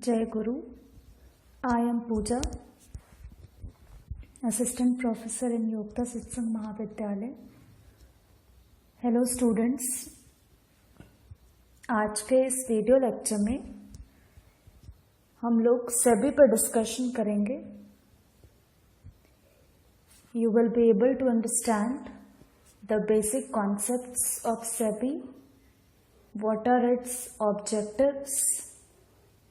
Jai Guru. I am Pooja, Assistant Professor in Yogta Satsang Mahavidyalaya. Hello students. आज के इस video lecture में हम लोग सेबी पर डिस्कशन करेंगे. You will be able to understand the basic concepts of SEBI, what are its objectives,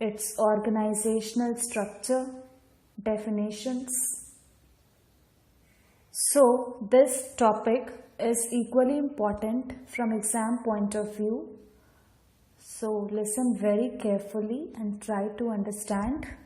its organizational structure, definitions. So this topic is equally important from exam point of view. So listen very carefully and try to understand.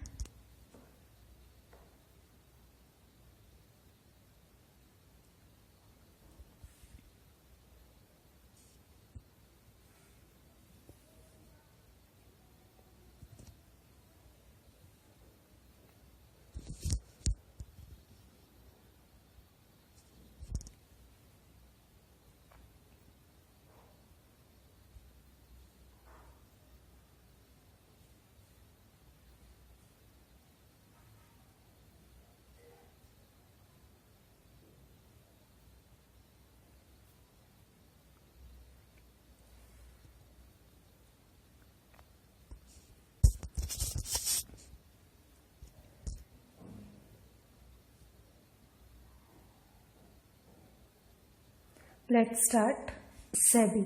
Let's start. SEBI.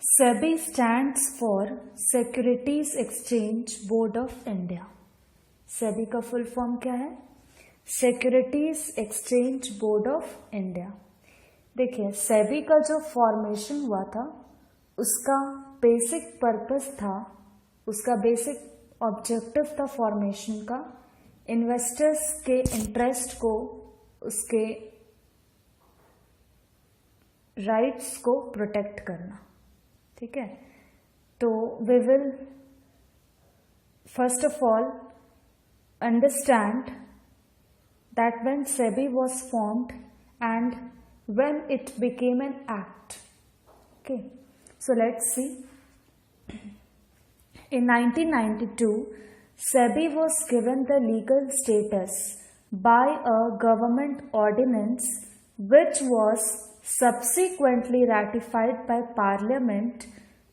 SEBI stands for Securities Exchange Board of India. SEBI का full form क्या है? Securities Exchange Board of India. देखिए, SEBI का जो formation हुआ था उसका basic purpose था, उसका बेसिक ऑब्जेक्टिव था फॉर्मेशन का, इन्वेस्टर्स के इंटरेस्ट को, उसके राइट्स को प्रोटेक्ट करना. ठीक है, तो we will first of all understand that when SEBI was formed and when it became an act. Okay, so let's see. In 1992, SEBI was given the legal status by a government ordinance which was subsequently ratified by Parliament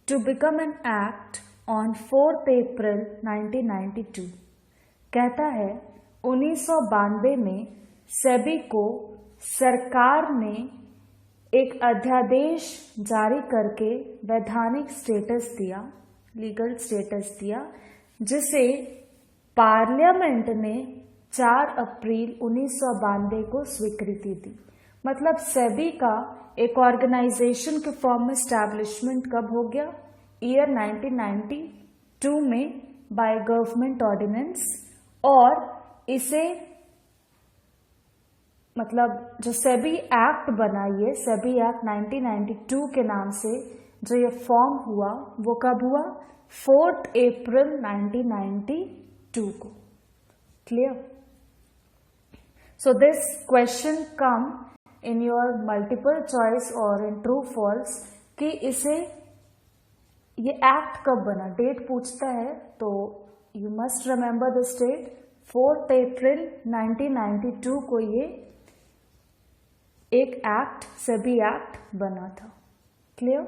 to become an act on 4th April 1992. कहता है 1992 में सेबी को सरकार ने एक अध्यादेश जारी करके वैधानिक स्टेटस दिया, लीगल स्टेटस दिया, जिसे पार्लियामेंट ने 4 अप्रैल 1992 को स्वीकृति दी. मतलब सेबी का एक ऑर्गेनाइजेशन के फॉर्म में स्टैब्लिशमेंट कब हो गया? ईयर 1992 में बाय गवर्नमेंट ऑर्डिनेंस. और इसे मतलब जो सेबी एक्ट बना, ये सेबी एक्ट 1992 के नाम से जो ये फॉर्म हुआ वो कब हुआ? 4th अप्रैल 1992 को. Clear? So this question come in your multiple choice और in true false कि इसे ये एक्ट कब बना, डेट पूछता है, तो you must remember this date. 4th अप्रैल 1992 को ये एक एक्ट, सेबी एक्ट बना था. Clear?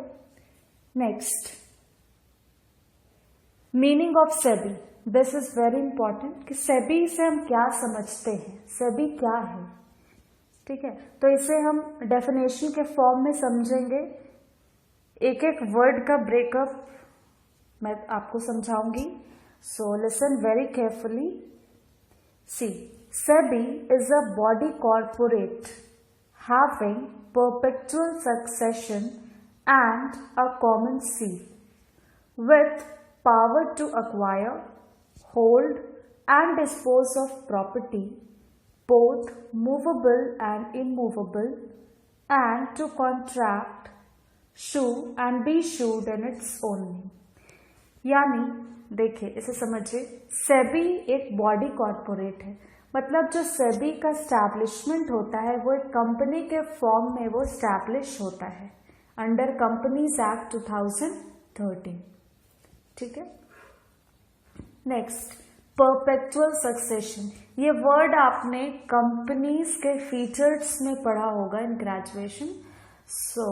Next, meaning of SEBI. This is very important कि सेबी से हम क्या समझते हैं, सेबी क्या है. ठीक है, तो इसे हम डेफिनेशन के फॉर्म में समझेंगे. एक एक वर्ड का ब्रेकअप मैं आपको समझाऊंगी. So listen very carefully. See, SEBI is a body corporate having perpetual succession and a common seal with power to acquire, hold and dispose of property, both movable and immovable, and to contract, sue and be sued in its own name. यानी देखिए, इसे समझिए, सेबी एक body corporate है. मतलब जो सेबी का establishment होता है वो एक कंपनी के फॉर्म में वो स्टैब्लिश होता है अंडर कंपनीज एक्ट 2013. ठीक है, नेक्स्ट, परपेचुअल सक्सेशन। ये वर्ड आपने कंपनीज के फीचर्स में पढ़ा होगा in graduation. So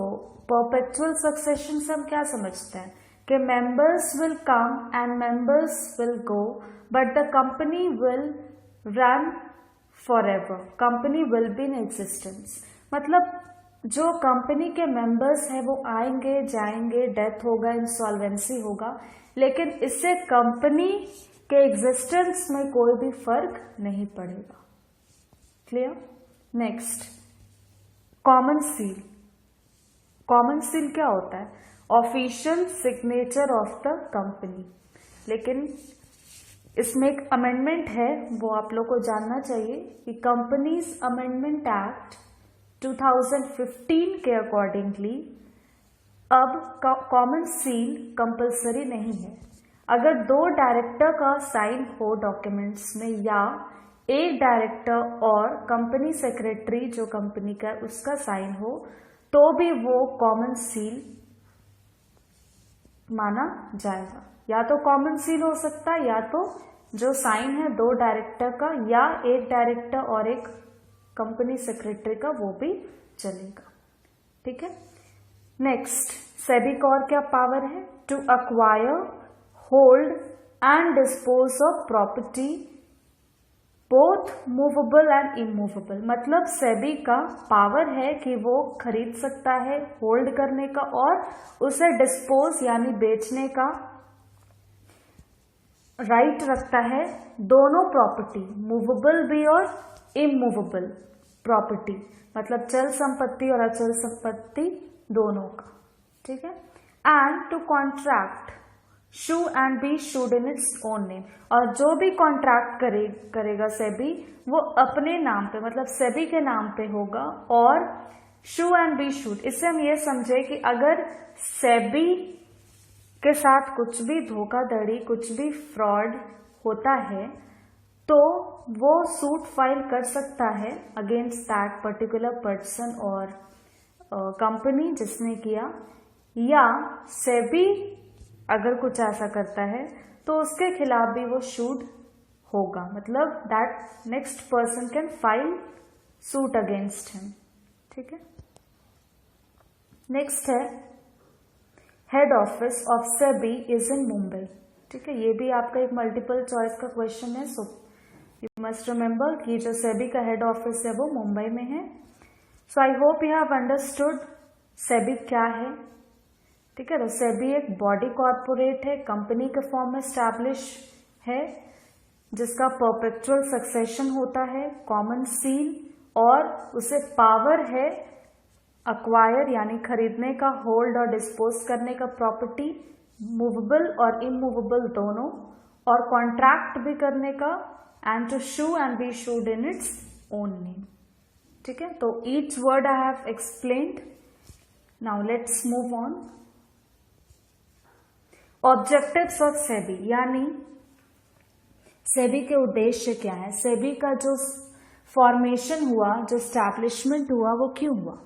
perpetual succession से हम क्या समझते हैं कि members will come and members will go but the company will run forever, company will be in existence. मतलब जो कंपनी के मेंबर्स हैं वो आएंगे जाएंगे, डेथ होगा, इंसॉल्वेंसी होगा, लेकिन इससे कंपनी के एग्जिस्टेंस में कोई भी फर्क नहीं पड़ेगा। Clear? Next, common seal. Common seal क्या होता है? Official signature of the company. लेकिन इसमें एक अमेंडमेंट है, वो आप लोग को जानना चाहिए कि कंपनीज अमेंडमेंट एक्ट 2015 के अकॉर्डिंगली अब कॉमन सील कंपलसरी नहीं है। अगर 2 डायरेक्टर का साइन हो डॉक्यूमेंट्स में या एक डायरेक्टर और कंपनी सेक्रेटरी जो कंपनी का उसका साइन हो तो भी वो कॉमन सील माना जाएगा। या तो कॉमन सील हो सकता है या तो जो साइन है 2 डायरेक्टर का या एक डायरेक्टर और एक कंपनी सेक्रेटरी का वो भी चलेगा। ठीक है। नेक्स्ट, सेबी का और क्या पावर है? To acquire, hold and dispose of property both movable and immovable. मतलब सेबी का पावर है कि वो खरीद सकता है, होल्ड करने का और उसे डिस्पोज यानी बेचने का राइट रखता है। दोनों प्रॉपर्टी, मूवेबल भी और इमूवेबल प्रॉपर्टी, मतलब चल संपत्ति और अचल संपत्ति दोनों का। ठीक है। And to contract, sue and be sued in its own name. और जो भी कॉन्ट्रैक्ट करेगा सेबी वो अपने नाम पे, मतलब सेबी के नाम पे होगा। और शू एंड बी शूड, इससे हम ये समझे कि अगर सेबी के साथ कुछ भी धोखाधड़ी, कुछ भी फ्रॉड होता है तो वो सूट फाइल कर सकता है अगेंस्ट दैट पर्टिकुलर पर्सन और कंपनी जिसने किया, या सेबी अगर कुछ ऐसा करता है तो उसके खिलाफ भी वो शूट होगा, मतलब that next person can file suit against him. ठीक है। नेक्स्ट है, head office of SEBI is in Mumbai. ठीक है, ये भी आपका एक मल्टीपल चॉइस का क्वेश्चन है। सो यू मस्ट रिमेंबर कि जो सेबी का हेड ऑफिस है वो मुंबई में है। So I hope you have understood SEBI क्या है। ठीक है। तो सेबी एक बॉडी कॉर्पोरेट है, कंपनी के फॉर्म में स्टैब्लिश है, जिसका परपेचुअल सक्सेशन होता है, कॉमन सील, और उसे पावर है अक्वायर यानी खरीदने का, होल्ड और डिस्पोज करने का प्रॉपर्टी, मूवेबल और इमूवेबल दोनों, और कॉन्ट्रैक्ट भी करने का, and to sue and be sued in its own name. ठीक है। तो each word I have explained. Now let's move on. Objectives of SEBI, यानी सेबी के उद्देश्य क्या है, सेबी का जो फॉर्मेशन हुआ, जो स्टैब्लिशमेंट हुआ वो क्यों हुआ।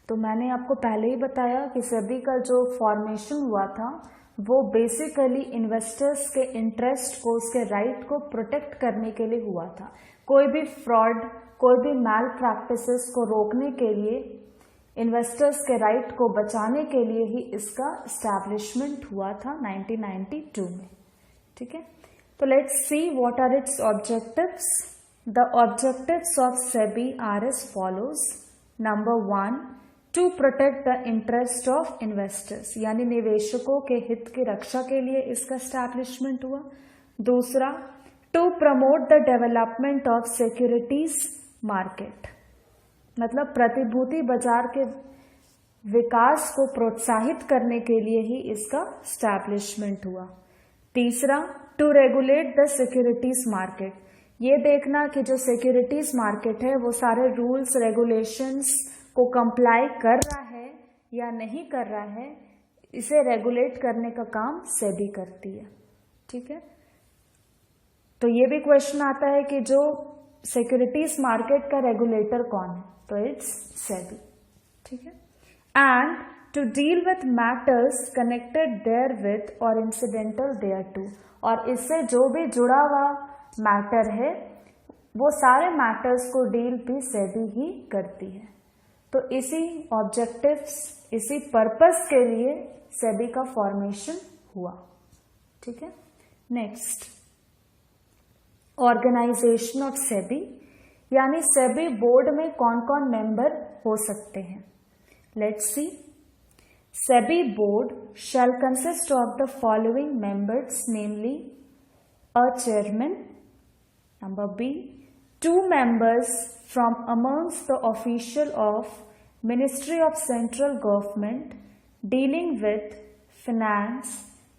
तो मैंने आपको पहले ही बताया कि सेबी का जो फॉर्मेशन हुआ था वो बेसिकली इन्वेस्टर्स के इंटरेस्ट को, उसके राइट को प्रोटेक्ट करने के लिए हुआ था। कोई भी फ्रॉड, कोई भी मैल प्रैक्टिसेस को रोकने के लिए, इन्वेस्टर्स के राइट को बचाने के लिए ही इसका एस्टैब्लिशमेंट हुआ था 1992 में। ठीक है। तो let's see what are its objectives. The objectives of SEBI are as follows. Number 1, to protect the interest of investors, यानी निवेशकों के हित की रक्षा के लिए इसका एस्टैब्लिशमेंट हुआ। दूसरा, to promote the development of securities market, मतलब प्रतिभूति बाजार के विकास को प्रोत्साहित करने के लिए ही इसका स्टैब्लिशमेंट हुआ। तीसरा, to regulate the securities market, ये देखना कि जो सिक्योरिटीज मार्केट है वो सारे रूल्स रेगुलेशंस को कंप्लाई कर रहा है या नहीं कर रहा है, इसे रेगुलेट करने का काम सेबी करती है। ठीक है। तो ये भी क्वेश्चन आता है कि जो सिक्योरिटीज मार्केट का रेगुलेटर कौन है, तो इट्स सेबी। ठीक है। And to deal with matters connected therewith or incidental thereto, और इससे जो भी जुड़ा हुआ मैटर है वो सारे मैटर्स को डील भी सेबी ही करती है। तो इसी ऑब्जेक्टिव्स, इसी पर्पस के लिए सेबी का फॉर्मेशन हुआ। ठीक है, नेक्स्ट ऑर्गेनाइजेशन ऑफ सेबी, यानी सेबी बोर्ड में कौन कौन मेंबर हो सकते हैं। Let's see, SEBI board shall consist of the following members, namely a chairman, number B, 2 members from amongst the official of Ministry of Central Government dealing with finance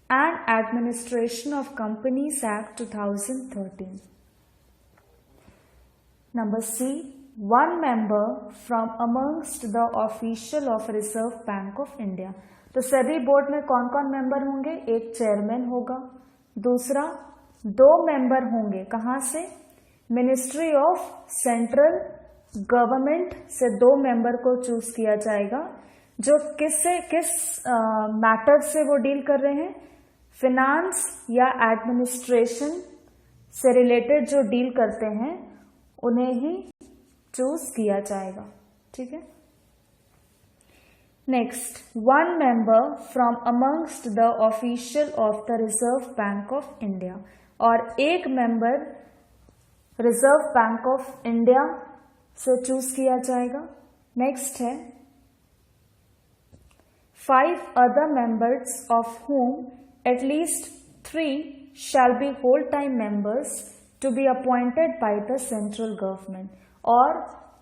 and administration of Companies Act 2013. Number C, 1 member from amongst the official of Reserve Bank of India. तो SEBI board में कौन कौन member होंगे, एक chairman होगा, दूसरा 2 member होंगे, कहां से, मिनिस्ट्री ऑफ सेंट्रल गवर्नमेंट से 2 मेंबर को चूज किया जाएगा, जो किस मैटर से वो डील कर रहे हैं, फिनांस या एडमिनिस्ट्रेशन से रिलेटेड जो डील करते हैं उन्हें ही चूज किया जाएगा। ठीक है, next 1 member from amongst the official of the reserve bank of India, और एक member reserve bank of India से चूज किया जाएगा। नेक्स्ट है 5 other members of whom at least 3 shall be whole-time members to be appointed by the central government, और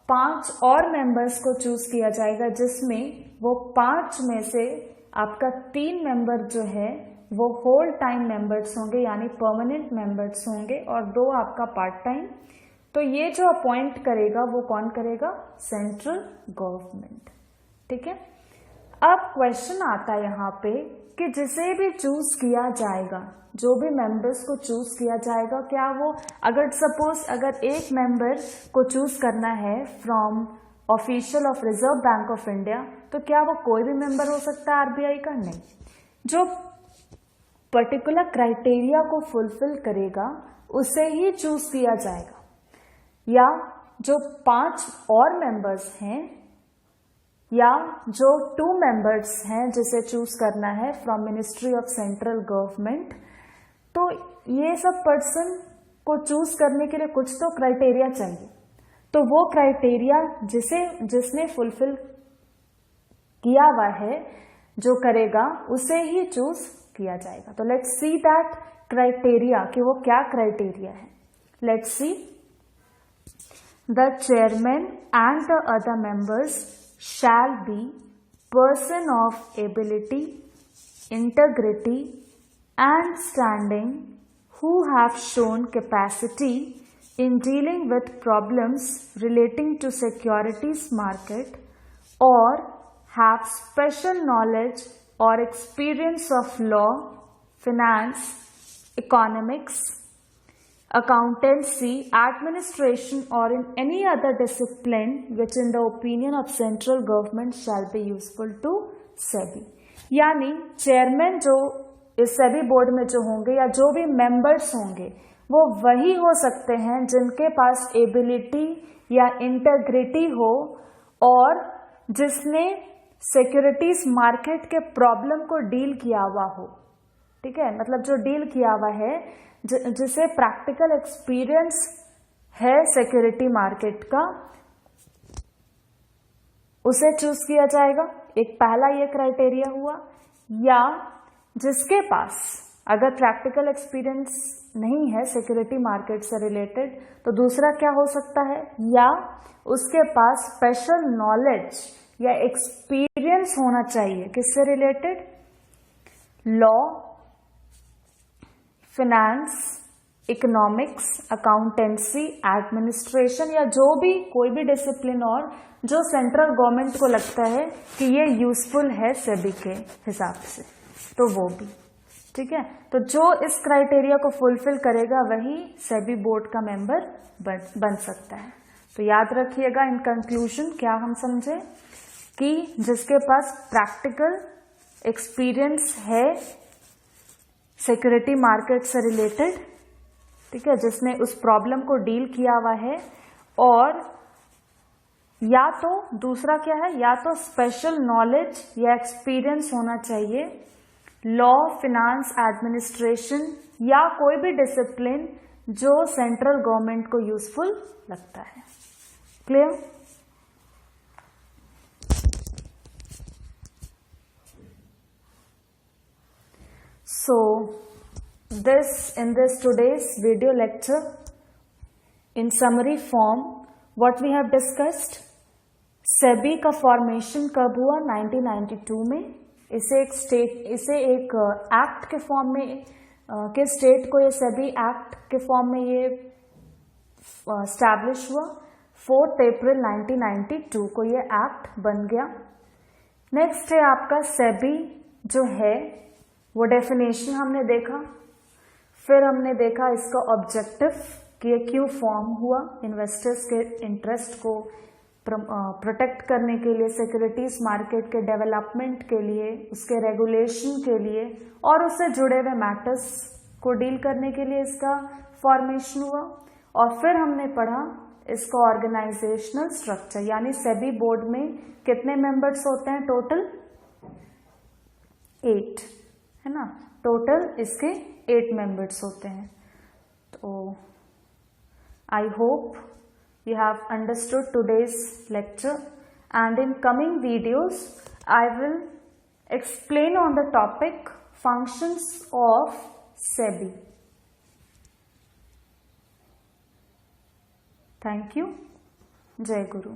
5 और members को choose किया जाएगा जिसमें वो 5 में से आपका 3 मेंबर जो है वो होल टाइम मेंबर्स होंगे, यानी परमानेंट मेंबर्स होंगे, और 2 आपका पार्ट टाइम। तो ये जो अपॉइंट करेगा वो कौन करेगा, सेंट्रल गवर्नमेंट। ठीक है, अब क्वेश्चन आता है यहाँ पे कि जिसे भी चूज किया जाएगा, जो भी मेंबर्स को चूज किया जाएगा, क्या वो अगर एक मेंबर को चूज करना है from official of reserve bank of India, तो क्या वो कोई भी मेंबर हो सकता है आरबीआई का, नहीं। जो पर्टिकुलर क्राइटेरिया को फुलफिल करेगा उसे ही चूज किया जाएगा, या जो 5 और मेंबर्स हैं या जो 2 मेंबर्स हैं जिसे चूज करना है from ministry of central government. तो ये सब पर्सन को चूज करने के लिए कुछ तो क्राइटेरिया चाहिए, तो वो क्राइटेरिया जिसने फुलफिल किया हुआ है जो करेगा उसे ही चूज किया जाएगा। तो लेट्स सी दैट क्राइटेरिया, कि वो क्या क्राइटेरिया है। Let's see, the chairman and the other members shall be person of ability, integrity and standing who have shown capacity in dealing with problems relating to securities market or have special knowledge or experience of law, finance, economics, accountancy, administration or in any other discipline which in the opinion of central government shall be useful to SEBI। यानी chairman जो इस SEBI board में जो होंगे या जो भी members होंगे वो वही हो सकते हैं जिनके पास एबिलिटी या इंटेग्रिटी हो और जिसने सिक्योरिटीज मार्केट के प्रॉब्लम को डील किया हुआ हो। ठीक है, मतलब जो डील किया हुआ है, जिसे प्रैक्टिकल एक्सपीरियंस है सिक्योरिटी मार्केट का, उसे चूज किया जाएगा। एक पहला ये क्राइटेरिया हुआ। या जिसके पास अगर प्रैक्टिकल एक्सपीरियंस नहीं है सिक्योरिटी मार्केट से रिलेटेड, तो दूसरा क्या हो सकता है, या उसके पास स्पेशल नॉलेज या एक्सपीरियंस होना चाहिए किससे related, law, finance, economics, accountancy, administration या जो भी कोई भी डिसिप्लिन और जो सेंट्रल गवर्नमेंट को लगता है कि ये यूजफुल है सेबी के हिसाब से, तो वो भी। ठीक है, तो जो इस क्राइटेरिया को फुलफिल करेगा वही सेबी बोर्ड का मेंबर बन सकता है। तो याद रखिएगा, इन कंक्लूजन क्या हम समझे कि जिसके पास प्रैक्टिकल एक्सपीरियंस है सिक्योरिटी मार्केट से रिलेटेड, ठीक है, जिसने उस प्रॉब्लम को डील किया हुआ है, और या तो दूसरा क्या है, या तो स्पेशल नॉलेज या एक्सपीरियंस होना चाहिए लॉ, फिनांस, एडमिनिस्ट्रेशन या कोई भी डिसिप्लिन जो सेंट्रल गवर्नमेंट को यूजफुल लगता है। Clear? So in this today's video lecture, in summary form, what we have discussed, SEBI का फॉर्मेशन कब हुआ? 1992 में। इसे एक एक्ट के फॉर्म में, किस स्टेट को ये सेबी एक्ट के फॉर्म में ये स्टैब्लिश हुआ? 4 अप्रैल 1992 को ये एक्ट बन गया। नेक्स्ट है आपका सेबी जो है वो डेफिनेशन हमने देखा, फिर हमने देखा इसका ऑब्जेक्टिव कि ये क्यों फॉर्म हुआ, इन्वेस्टर्स के इंटरेस्ट को प्रोटेक्ट करने के लिए, सिक्योरिटीज मार्केट के डेवलपमेंट के लिए, उसके रेगुलेशन के लिए और उससे जुड़े हुए मैटर्स को डील करने के लिए इसका फॉर्मेशन हुआ। और फिर हमने पढ़ा इसका ऑर्गेनाइजेशनल स्ट्रक्चर, यानी सेबी बोर्ड में कितने मेंबर्स होते हैं? टोटल 8, है ना, टोटल इसके 8 मेंबर्स होते हैं। तो I hope you have understood today's lecture, and in coming videos I will explain on the topic functions of SEBI. Thank you. Jai Guru.